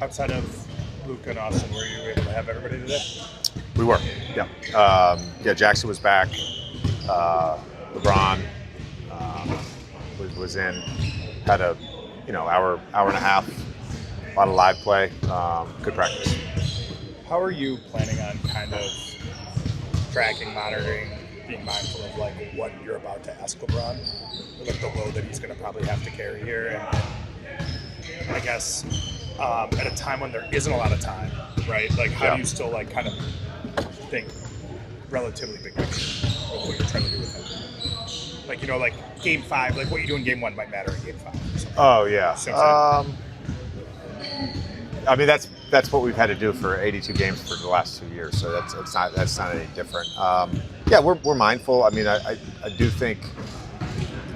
Outside of Luke and Austin, were you able to have everybody today? We were, yeah. Jaxson was back. LeBron was in. Had a hour and a half. A lot of live play. Good practice. How are you planning on kind of tracking, monitoring, being mindful of like what you're about to ask LeBron, like the load that he's going to probably have to carry here, and I guess at a time when there isn't a lot of time, right? Like how do you still like kind of think relatively big picture of what you're trying to do with him? Like like game 5, like what you do in game 1 might matter in game 5. Or something. Oh yeah. I mean that's what we've had to do for 82 games for the last 2 years, so that's not any different. We're mindful. I mean, I do think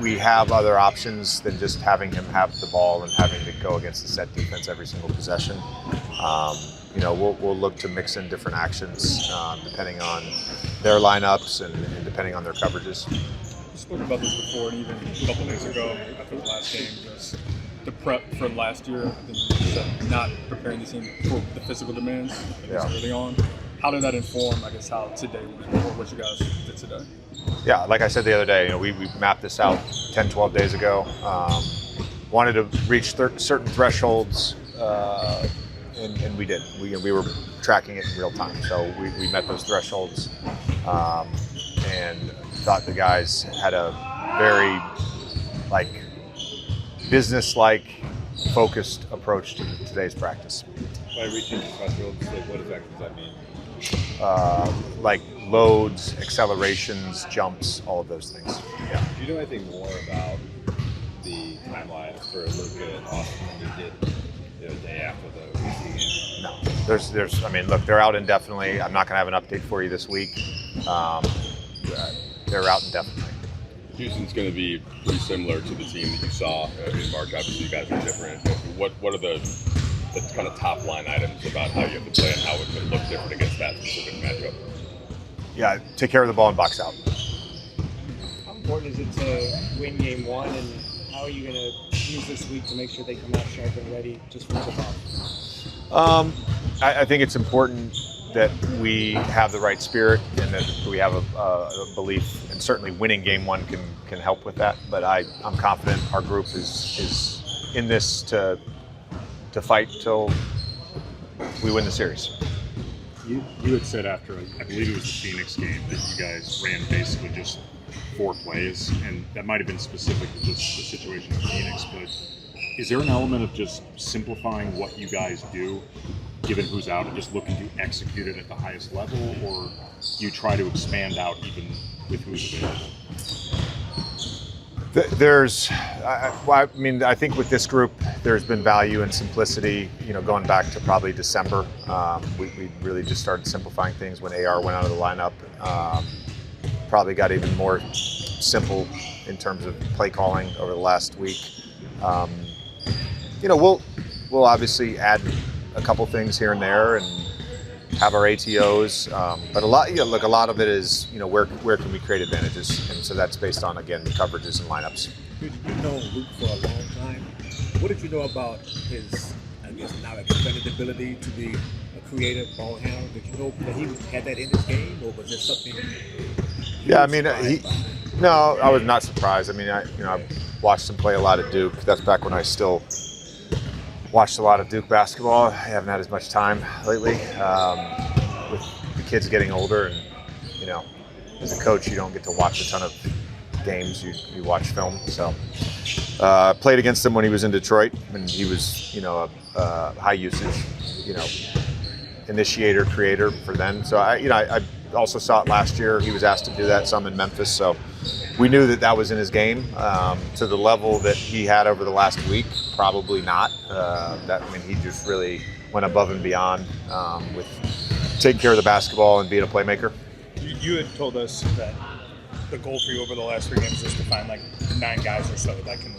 we have other options than just having him have the ball and having to go against the set defense every single possession. We'll look to mix in different actions depending on their lineups and depending on their coverages. We spoke about this before, and even a couple days ago after the last game, just the prep for last year. I think you said not preparing the team for the physical demands early on. How did that inform, I guess, how today went, or what you guys did today? Yeah, like I said the other day, we mapped this out 10, 12 days ago. Wanted to reach certain thresholds, and we did. We were tracking it in real time, so we met those thresholds, and thought the guys had a very business-like, focused approach to today's practice. By reaching the thresholds, what exactly does that mean? Like loads, accelerations, jumps, all of those things. Yeah. Do you know anything more about the timeline for Luka and Austin than you did the day after the PC game? No. I mean, look, they're out indefinitely. I'm not going to have an update for you this week. They're out indefinitely. Houston's going to be pretty similar to the team that you saw in March. Obviously, you guys are different. What are the kind of top line items about how you have to play and how it could look different against that specific matchup? Yeah, take care of the ball and box out. How important is it to win game 1, and how are you going to use this week to make sure they come out sharp and ready just for the I think it's important that we have the right spirit and that we have a belief, and certainly winning game 1 can help with that. But I'm confident our group is in this to fight till we win the series. You had said after, I believe it was the Phoenix game, that you guys ran basically just 4 plays, and that might have been specific to just the situation in Phoenix, but is there an element of just simplifying what you guys do, given who's out, and just looking to execute it at the highest level, or do you try to expand out even with who's available? I think with this group, there's been value in simplicity, going back to probably December. We really just started simplifying things when AR went out of the lineup. Probably got even more simple in terms of play calling over the last week. We'll obviously add a couple things here and there and have our ATOs, but a lot of it is, where can we create advantages, and so that's based on, again, the coverages and lineups. You've known Luke for a long time. What did you know about his, I guess, now expanded ability to be a creative ball handler? Did you know that he had that in his game, or was there something? Yeah, I mean, no, I was not surprised. I mean, I watched him play a lot of Duke. That's back when I still watched a lot of Duke basketball. I haven't had as much time lately with the kids getting older, and as a coach, you don't get to watch a ton of games. You watch film. So played against him when he was in Detroit, and he was a high usage initiator, creator for them. So I also saw it last year. He was asked to do that some in Memphis, so we knew that was in his game. To the level that he had over the last week, probably not. He just really went above and beyond with taking care of the basketball and being a playmaker. You had told us that the goal for you over the last 3 games is to find 9 guys or so that can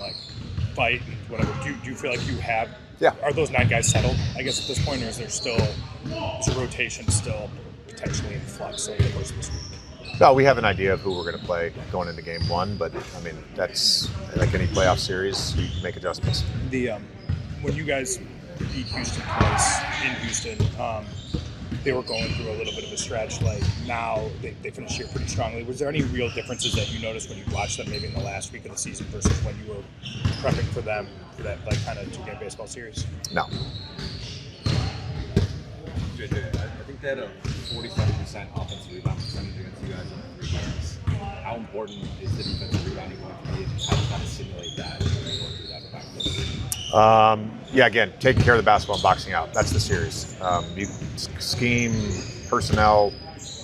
fight and whatever. Do you feel like you have? Yeah. Are those 9 guys settled, I guess, at this point, or is a rotation still potentially in flux over the course of this week? No, we have an idea of who we're going to play going into game 1, but I mean, that's like any playoff series, you make adjustments. When you guys beat Houston twice in Houston. They were going through a little bit of a stretch. Like now, they finished here pretty strongly. Was there any real differences that you noticed when you watched them, maybe in the last week of the season versus when you were prepping for them for that like kind of 2-game baseball series? No. JJ, I think they had a 47% offensive rebound percentage against you guys in 3 games. How important is the defensive rebounding going to be, and how do you kind of simulate that and work through that back? Yeah, again, taking care of the basketball and boxing out. That's the series. Scheme, personnel,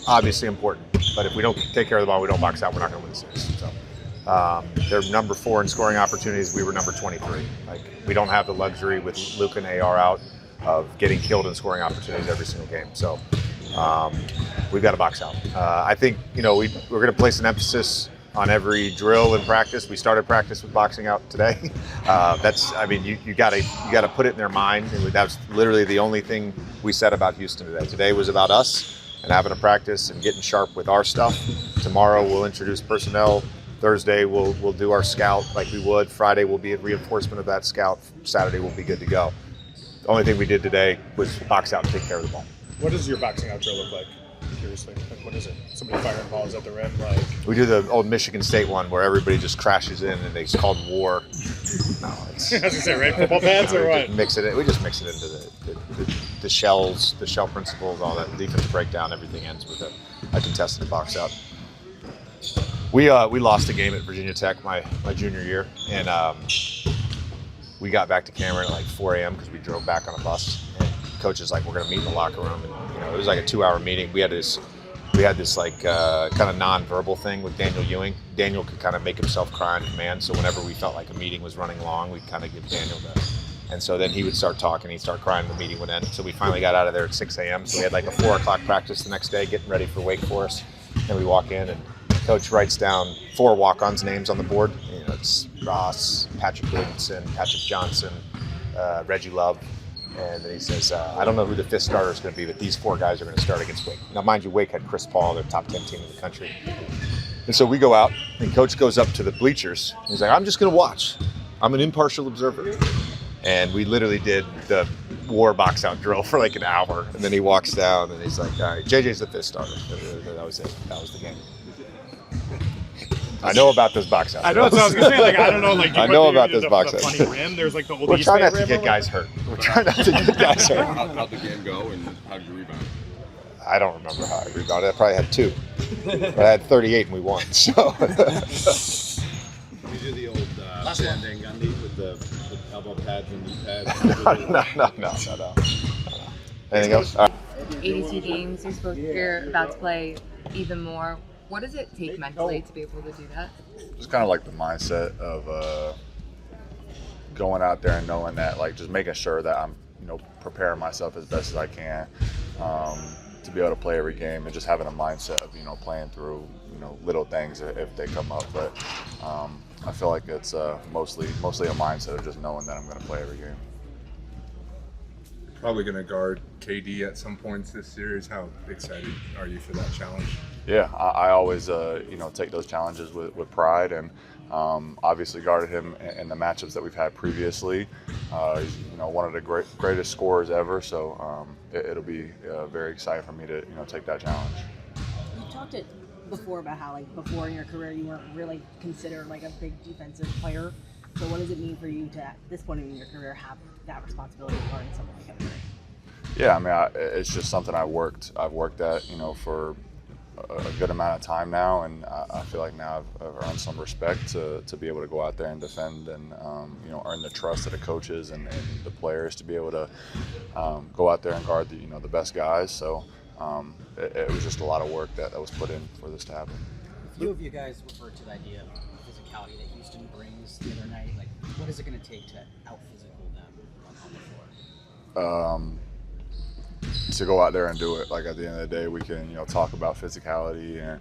obviously important. But if we don't take care of the ball, we don't box out, we're not going to win the series. So they're number 4 in scoring opportunities. We were number 23. Like we don't have the luxury with Luke and AR out of getting killed in scoring opportunities every single game. So we've got to box out. I think we're going to place an emphasis on every drill and practice. We started practice with boxing out today. You got to put it in their mind. And that was literally the only thing we said about Houston today. Today was about us and having a practice and getting sharp with our stuff. Tomorrow we'll introduce personnel. Thursday we'll do our scout like we would. Friday will be a reinforcement of that scout. Saturday we'll be good to go. The only thing we did today was box out and take care of the ball. What does your boxing out drill look like? Seriously, like what is it? Somebody firing balls at the rim, like? We do the old Michigan State one where everybody just crashes in and it's called war. No, it's. I was gonna say, right? Football pads or what? We just mix it into the shells, the shell principles, all that defense breakdown. Everything ends with a contested box out. We lost a game at Virginia Tech my junior year, and we got back to Cameron at like 4 a.m. because we drove back on a bus. And coach is like, we're gonna meet in the locker room, and it was like a 2-hour meeting. We had this like kind of non-verbal thing with Daniel Ewing. Daniel could kind of make himself cry on command, so whenever we felt like a meeting was running long, we'd kind of give Daniel that. And so then he would start talking, he'd start crying, the meeting would end. So we finally got out of there at 6 a.m. So we had like a 4 o'clock practice the next day, getting ready for Wake Forest. And we walk in and coach writes down 4 walk-ons names on the board. It's Ross, Patrick Williamson, Patrick Johnson, Reggie Love. And then he says, I don't know who the 5th starter is going to be, but these 4 guys are going to start against Wake. Now, mind you, Wake had Chris Paul, their top 10 team in the country. And so we go out, and coach goes up to the bleachers. He's like, I'm just going to watch. I'm an impartial observer. And we literally did the war box out drill for like an hour. And then he walks down, and he's like, all right, JJ's the 5th starter. That was it. That was the game. I know about those box outs. I know what I was gonna say. Like I don't know. Like I know about those box outs. Funny rim. There's like the old. We're trying not to get guys hurt. We're trying not to get guys hurt. How'd the game go, and how did you rebound? I don't remember how I rebounded. I probably had 2, but I had 38 and we won. So. Did you do the old standing gun lead with the elbow pads and knee pads? No. Anything else? All right. 82 games. You're about to play even more. What does it take mentally to be able to do that? Just kind of like the mindset of going out there and knowing that, like, just making sure that I'm, preparing myself as best as I can to be able to play every game, and just having a mindset of, playing through, little things if they come up. But I feel like it's mostly a mindset of just knowing that I'm going to play every game. Probably going to guard KD at some points this series. How excited are you for that challenge? Yeah, I always, take those challenges with pride, and obviously guarded him in the matchups that we've had previously. He's, one of the greatest scorers ever, so it'll be very exciting for me to, take that challenge. You talked before about how, like, before in your career you weren't really considered like a big defensive player. So what does it mean for you to, at this point in your career, have that responsibility of guarding someone like him? Yeah, I mean, it's just something I've worked at, for a good amount of time now, and I feel like now I've earned some respect to be able to go out there and defend, and earn the trust of the coaches and the players to be able to go out there and guard the best guys. So it was just a lot of work that was put in for this to happen. A few of you guys referred to the idea of physicality that Houston brings the other night. Like, what is it going to take to out-physical them on the floor? To go out there and do it. Like, at the end of the day, we can talk about physicality and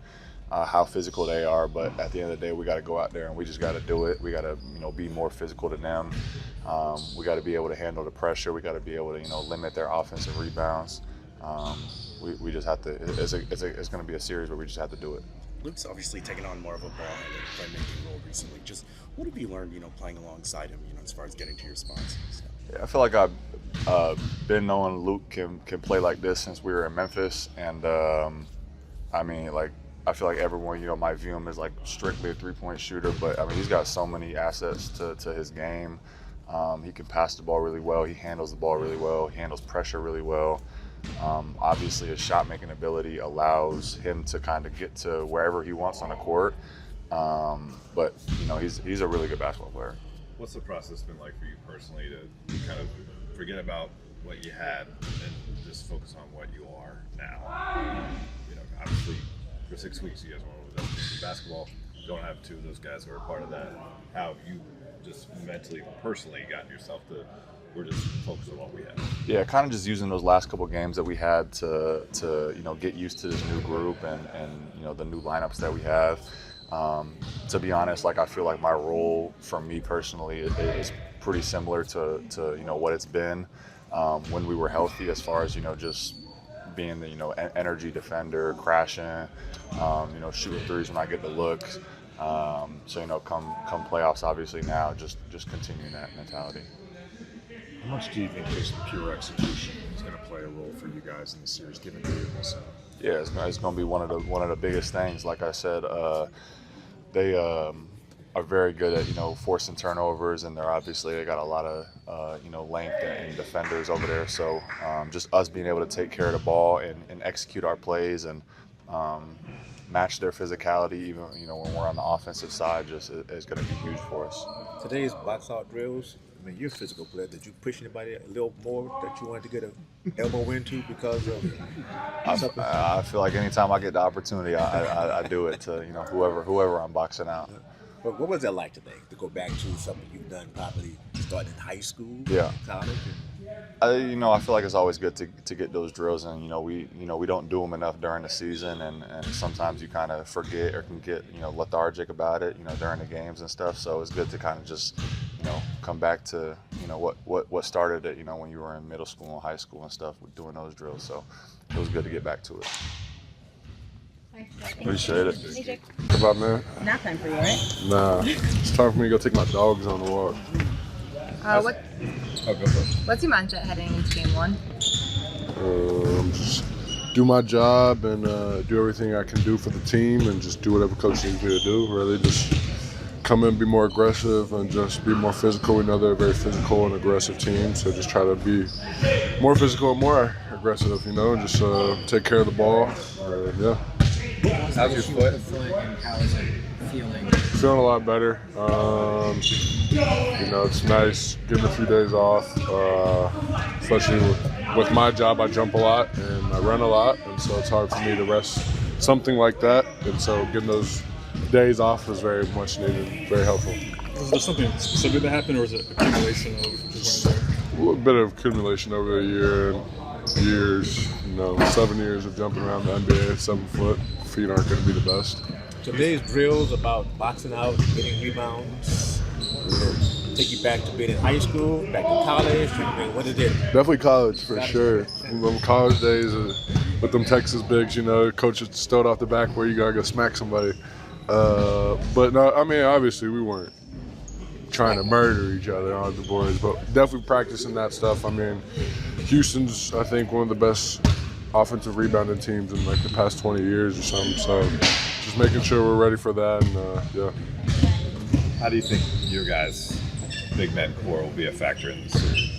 how physical they are, but at the end of the day, we got to go out there and we just got to do it. We got to be more physical than them. We got to be able to handle the pressure. We got to be able to limit their offensive rebounds. We just have to. It's going to be a series where we just have to do it. Luke's obviously taken on more of a ball-handed playmaking role recently. Just what have you learned, playing alongside him, as far as getting to your spots and stuff? Yeah, I feel like I've been knowing Luke can play like this since we were in Memphis, and I mean, like, I feel like everyone, you know, might view him as like strictly a three-point shooter, but I mean, he's got so many assets to his game. He can pass the ball really well. He handles the ball really well. He handles pressure really well. Obviously, his shot-making ability allows him to kind of get to wherever he wants on the court. But you know, he's a really good basketball player. What's the process been like for you personally to kind of forget about what you had and just focus on what you are now? You know, obviously, for 6 weeks you guys went over basketball. You don't have two of those guys who are part of that. How have you just mentally, personally gotten yourself to, we're just focused on what we have? Yeah, kind of just using those last couple games that we had to you know, get used to this new group and you know, the new lineups that we have. To be honest, like, I feel like my role for me personally is pretty similar to you know, what it's been when we were healthy, as far as, you know, just being the, you know, energy defender, crashing, you know, shooting threes when I get the looks. So, you know, come playoffs, obviously now, just continuing that mentality. How much do you think just pure execution is going to play a role for you guys in the series, given the this? Yeah, it's going to be one of the biggest things. Like I said, they are very good at, you know, forcing turnovers, and they got a lot of you know, length and defenders over there. So just us being able to take care of the ball and execute our plays and match their physicality, even, you know, when we're on the offensive side, just is going to be huge for us. Today's box out drills. I mean, you're a physical player. Did you push anybody a little more that you wanted to get an elbow into because of something? I feel like anytime I get the opportunity, I do it to, you know, whoever I'm boxing out. But what was that like today, to go back to something you've done probably starting in high school, yeah, college? You know, I feel like it's always good to get those drills, and you know, we don't do them enough during the season, and sometimes you kind of forget or can get, you know, lethargic about it, you know, during the games and stuff. So it's good to kind of just, you know, come back to, you know, what started it, you know, when you were in middle school and high school and stuff, with doing those drills. So it was good to get back to it. Appreciate it. JJ. What about, man? Nap time for you, right? Nah, it's time for me to go take my dogs on the walk. What's your mindset heading into game one? Just do my job and do everything I can do for the team, and just do whatever coach needs me to do. Really, just come in, be more aggressive, and just be more physical. We know they're a very physical and aggressive team, so just try to be more physical and more aggressive. You know, and just take care of the ball. Yeah. How's your foot? And how is it feeling? Feeling a lot better. You know, it's nice getting a few days off, especially with my job. I jump a lot and I run a lot, and so it's hard for me to rest something like that. And so getting those days off was very much needed, very helpful. Was there something specific that happened, or is it accumulation of just a little bit of accumulation over the years? You know, 7 years of jumping around the NBA, 7 foot. Feet aren't going to be the best. Today's drills about boxing out, getting rebounds, take you back to being in high school, back to college. I mean, what is it? Definitely college, for sure. Them college days with them Texas bigs, you know, coach just stowed off the back where you got to go smack somebody. But no, I mean, obviously we weren't trying to murder each other on the boards, but definitely practicing that stuff. I mean, Houston's, I think, one of the best offensive rebounding teams in like the past 20 years or something. So just making sure we're ready for that, and yeah. How do you think your guys' big men core will be a factor in this series?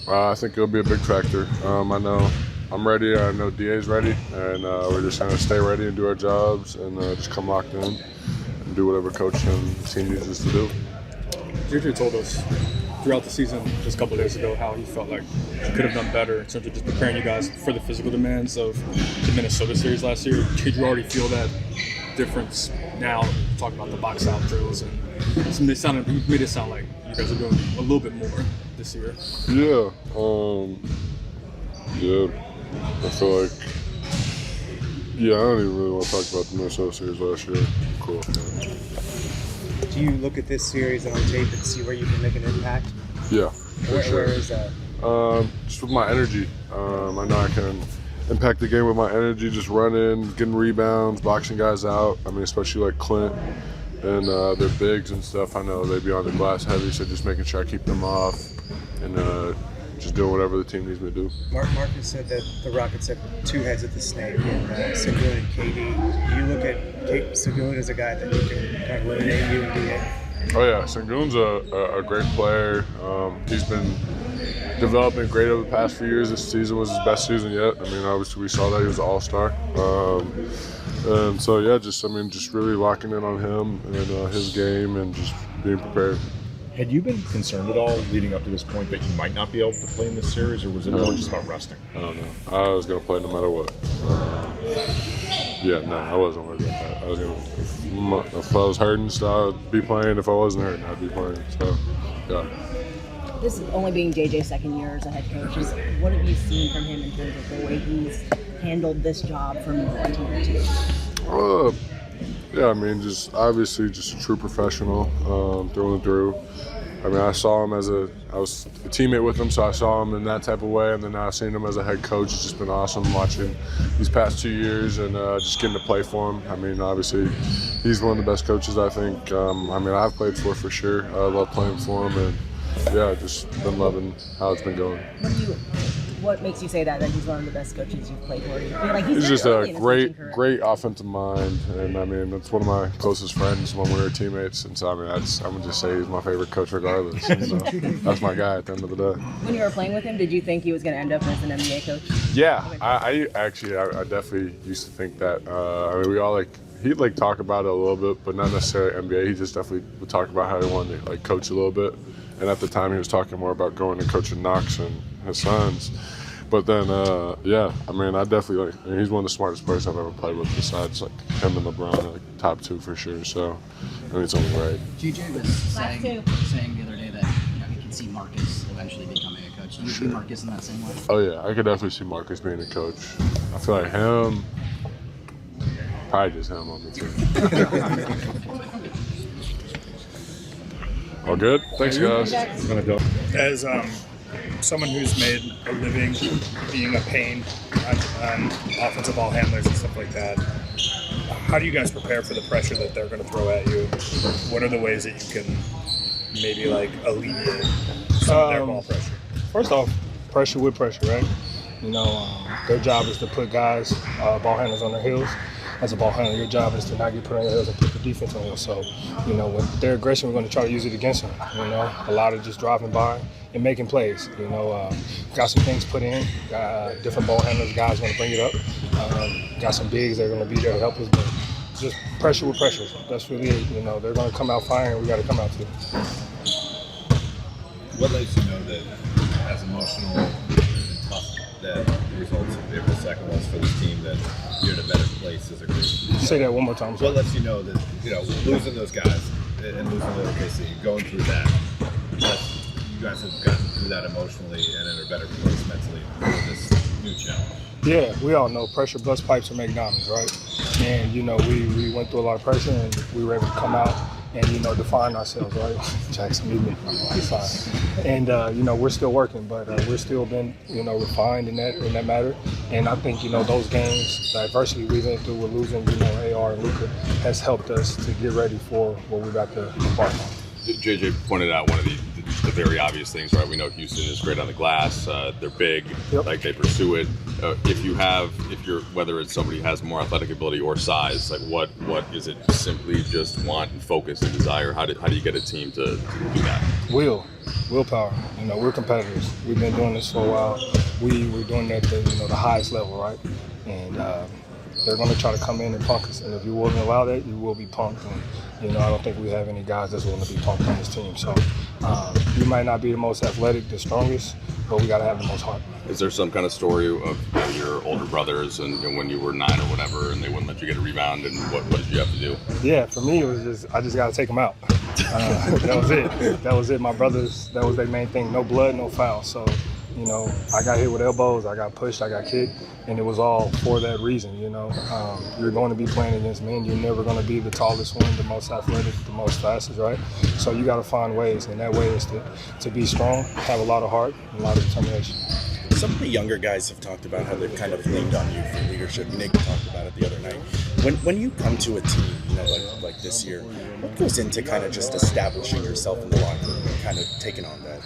I think it'll be a big factor. I know I'm ready. I know DA's ready, and we're just going to stay ready and do our jobs, and just come locked in and do whatever coach and the team needs us to do. JJ told us throughout the season, just a couple of days ago, how he felt like he could have done better in terms of just preparing you guys for the physical demands of the Minnesota series last year. Did you already feel that difference now, talking about the box out drills? And you made it sound like you guys are doing a little bit more this year. Yeah. I feel like, I don't even really want to talk about the Minnesota series last year. Cool. Do you look at this series on tape and see where you can make an impact? Yeah, for sure. Where is that? Just with my energy. I know I can impact the game with my energy, just running, getting rebounds, boxing guys out. I mean, especially like Clint and their bigs and stuff. I know they be on the glass heavy, so just making sure I keep them off and just doing whatever the team needs me to do. Marcus said that the Rockets have two heads of the snake, and Sengun and KD. Do you look at Sengun as a guy that you can kind of eliminate you and NBA? Oh yeah, Sengun's a great player. He's been developing great over the past few years. This season was his best season yet. I mean, obviously we saw that he was an all-star. And so yeah, just really locking in on him and his game and just being prepared. Had you been concerned at all leading up to this point that you might not be able to play in this series, or was it more just about resting? I don't know. I was going to play no matter what. I wasn't worried about that. If I was hurting, so I'd be playing. If I wasn't hurting, I'd be playing. So, yeah. This is only being JJ's second year as a head coach. What have you seen from him in terms of the way he's handled this job from one team to two? Yeah, I mean, just obviously just a true professional through and through. I mean, I saw him I was a teammate with him, so I saw him in that type of way, and then now I've seen him as a head coach. It's just been awesome watching these past 2 years and just getting to play for him. I mean, obviously, he's one of the best coaches, I think. I've played for sure. I love playing for him, and yeah, just been loving how it's been going. What makes you say that he's one of the best coaches you've played for? He's just a great offensive mind, and I mean, that's one of my closest friends when we were teammates, and so I'm gonna just say he's my favorite coach regardless. So that's my guy at the end of the day. When you were playing with him, did you think he was going to end up as an NBA coach? Yeah, I definitely used to think that. We all he'd talk about it a little bit, but not necessarily NBA. He just definitely would talk about how he wanted to coach a little bit. And at the time, he was talking more about going and coaching Knox and his sons. But then, I definitely he's one of the smartest players I've ever played with, besides him and LeBron, top two for sure. So, it's only right. JJ was saying the other day that he can see Marcus eventually becoming a coach. Do you see Marcus in that same way? Oh yeah, I could definitely see Marcus being a coach. I feel like him, probably just him on the team. All good? Thanks, guys. As someone who's made a living being a pain on offensive ball handlers and stuff like that, how do you guys prepare for the pressure that they're going to throw at you? What are the ways that you can maybe alleviate some of their ball pressure? First off, pressure with pressure, right? Their job is to put guys, ball handlers on their heels. As a ball handler, your job is to not get put on your heels and put the defense on your heels. So, with their aggression, we're going to try to use it against them. A lot of just driving by and making plays. Got some things put in. Different ball handlers, guys going to bring it up. Got some bigs that are going to be there to help us. But just pressure with pressure. That's really it. They're going to come out firing. We got to come out too. What lets you know that as emotional and tough that the results of April 2nd was for this team, that you're in a better place as a group? Say that one more time. What lets you know that losing those guys and losing the OKC, going through that, you guys have gotten through that emotionally and in a better place mentally for this new challenge? Yeah, we all know pressure busts pipes and make diamonds, right? And we went through a lot of pressure and we were able to come out and define ourselves, right? Jaxson, meet me. He's fine. And we're still working, but we're still been refined in that matter. And I think those games, the adversity we went through with losing AR and Luka has helped us to get ready for what we're about to embark on. JJ pointed out one of the very obvious things, right? We know Houston is great on the glass. They're big, they pursue it. Whether it's somebody who has more athletic ability or size, what is it? Simply just want and focus and desire. How do you get a team to do that? Willpower. We're competitors. We've been doing this for a while. We're doing it at the highest level, right? And they're going to try to come in and punk us. And if you won't allow that, you will be punked. And I don't think we have any guys that's willing to be punked on this team. So you might not be the most athletic, the strongest, but we got to have the most heart. Is there some kind of story of your older brothers and when you were 9 or whatever, and they wouldn't let you get a rebound, and what did you have to do? Yeah, for me, it was I just got to take them out. That was it. That was it. My brothers, that was their main thing. No blood, no foul. So, I got hit with elbows, I got pushed, I got kicked, and it was all for that reason, You're going to be playing against men. You're never going to be the tallest one, the most athletic, the most fastest, right? So you got to find ways, and that way is to be strong, have a lot of heart, and a lot of determination. some of the younger guys have talked about how they've kind of leaned on you for leadership. Nick talked about it the other night. When you come to a team, like this year, what goes into kind of just establishing yourself in the locker room and kind of taking on that?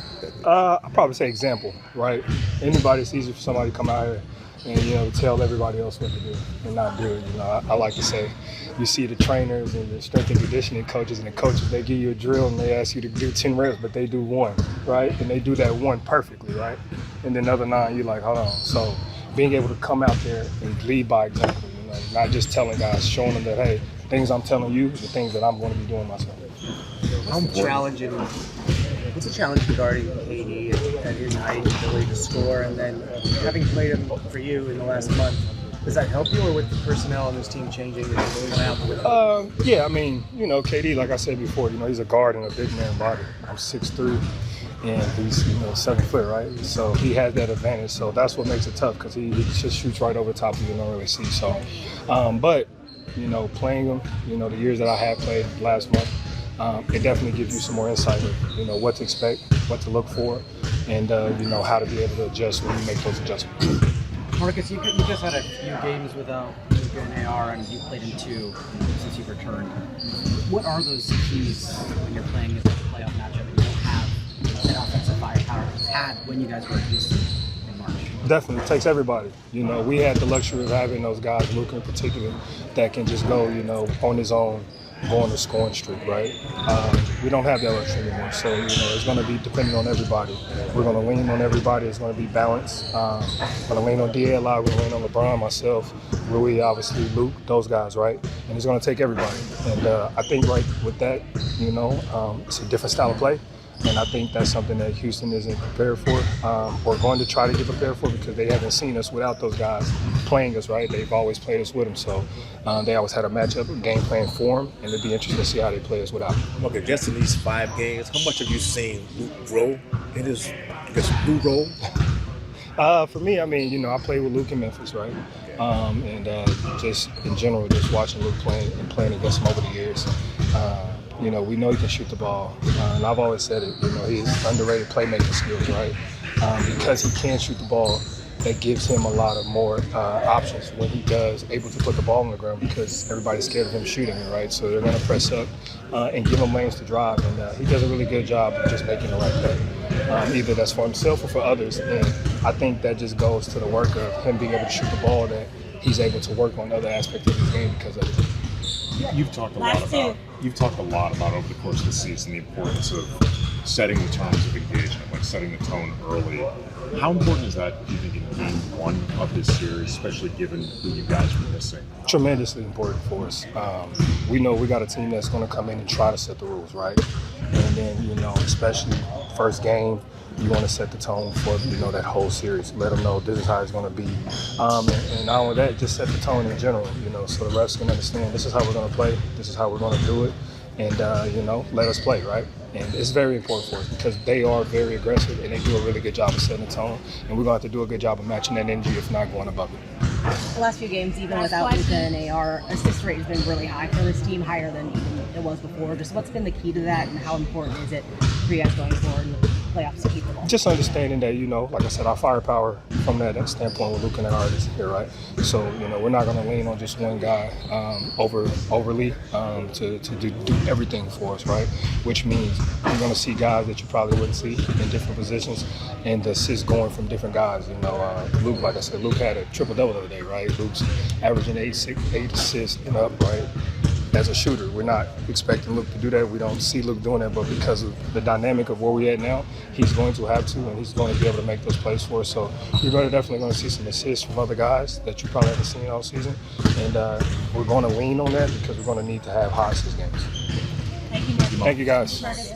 I'll probably say example, right? It's easy for somebody to come out here and, tell everybody else what to do and not do it. I like to say, you see the trainers and the strength and conditioning coaches and the coaches, they give you a drill and they ask you to do 10 reps, but they do 1, right? And they do that 1 perfectly, right? And then the other 9, you're like, hold on. So being able to come out there and lead by example, not just telling guys, showing them that, hey, things I'm telling you, the things that I'm going to be doing myself. What's the challenge regarding KD and his height and ability to score, and then having played him for you in the last month, does that help you, or with the personnel on this team changing? Yeah, KD, like I said before, he's a guard and a big man body. I'm 6'3", and he's 7 foot, right? So he has that advantage. So that's what makes it tough, because he just shoots right over top of you and don't really see. So, but playing him, the years that I have played last month, it definitely gives you some more insight of, what to expect, what to look for, and, how to be able to adjust when you make those adjustments. Marcus, you just had a few games without Luka and AR, and you played in 2 since you've returned. What are those keys when you're playing in a playoff matchup and you don't have that offensive firepower you had when you guys were at Houston in March? Definitely, it takes everybody. We had the luxury of having those guys, Luka in particular, that can just go, on his own, go on the scoring streak, right? We don't have that luxury anymore, so it's going to be dependent on everybody. We're going to lean on everybody. It's going to be balanced. I'm going to lean on DA a lot. We're going to lean on LeBron, myself, Rui, obviously, Luke, those guys, right? And it's going to take everybody. And I think with that, it's a different style of play. And I think that's something that Houston isn't prepared for, or going to try to get prepared for, because they haven't seen us without those guys playing us, right? They've always played us with them. So they always had a matchup, a game plan for them, and it'd be interesting to see how they play us without them. Okay, just in these 5 games, how much have you seen Luke grow in his new role? For me, I played with Luke in Memphis, right? And just in general, just watching Luke playing against him over the years. We know he can shoot the ball, and I've always said it. He's underrated playmaking skills, right? Because he can shoot the ball, that gives him a lot of more options when he does able to put the ball on the ground, because everybody's scared of him shooting it, right? So they're going to press up and give him lanes to drive, and he does a really good job of just making the right play. Either that's for himself or for others, and I think that just goes to the work of him being able to shoot the ball, that he's able to work on other aspects of his game because of it. You've talked a lot about over the course of the season the importance of setting the terms of engagement, like setting the tone early. How important is that, do you think, in game 1 of this series, especially given who you guys were missing? Tremendously important for us. We know we got a team that's going to come in and try to set the rules, right? And then, especially first game, you want to set the tone for, that whole series. Let them know this is how it's going to be. And not only that, just set the tone in general, so the refs can understand this is how we're going to play, this is how we're going to do it, and, let us play, right? And it's very important for us because they are very aggressive and they do a really good job of setting the tone. And we're going to have to do a good job of matching that energy, if not going above it. The last few games, even without Luka and AR, assist rate has been really high for this team, higher than even it was before. Just what's been the key to that, and how important is it for you guys going forward in the playoffs to keep the ball? Just understanding that, like I said, our firepower from that standpoint with Luka and AR is here, right? So, we're not going to lean on just one guy overly to do everything for us, right? Which means you're going to see guys that you probably wouldn't see in different positions, and the assists going from different guys. Luke, like I said, Luke had a triple-double the other day, right? Luke's averaging 8 assists and up, right? As a shooter, we're not expecting Luke to do that. We don't see Luke doing that, but because of the dynamic of where we're at now, he's going to have to, and he's going to be able to make those plays for us. So you're definitely going to see some assists from other guys that you probably haven't seen all season, and we're going to lean on that because we're going to need to have high assist games. Thank you, Thank you, guys.